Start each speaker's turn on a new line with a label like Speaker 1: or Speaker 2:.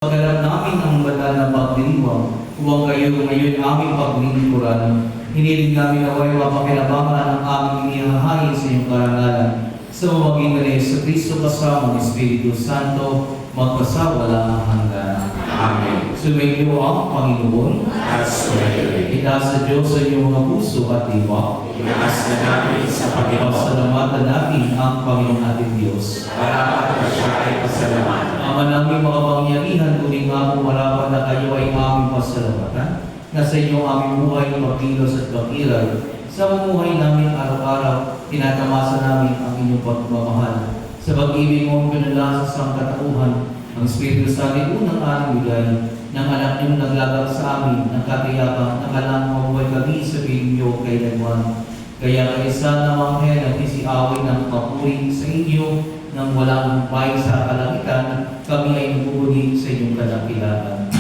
Speaker 1: Pagkalap namin ang banal na pagdiriwang, huwag kayo ngayon aming paglilingkuran. Hiniling namin na kayo mapakinabangan ang aming inihahain sa iyong karangalan. Sa mamagitan ni Yesu Cristo kasama ng Espiritu Santo, magpasawala ang hanggan.
Speaker 2: Amen.
Speaker 1: Sumainyo ang Panginoon.
Speaker 2: At sumayo.
Speaker 1: Itaas sa Diyos sa inyong mga puso at diwa.
Speaker 2: Inaas na namin sa Panginoon.
Speaker 1: Pasalamatan natin ang Panginoon ating Diyos.
Speaker 2: Marapat na siya ay pasalamatan.
Speaker 1: Ama namin makapangyarihan, tuloy nga po marapat na kayo ay aming pasalamatan, na sa inyo aming buhay, pagkilos at pag-iral. Sa buhay namin araw-araw, tinatamasa namin ang inyong pagmamahal. Sa pag-ibig mong pinalasa sa sangkatauhan, ang Espiritu Santo unang aming bigay, ng anak niyo naglagak sa amin, ng katiyakan, na kailangan mabuhay kami sa piling niyo kailanman. Kaya kaisa na manghel at isiaway ng papuri sa inyo, nang walang humpay sa kalangitan, kami ay nagpupunin sa inyong kadakilaan.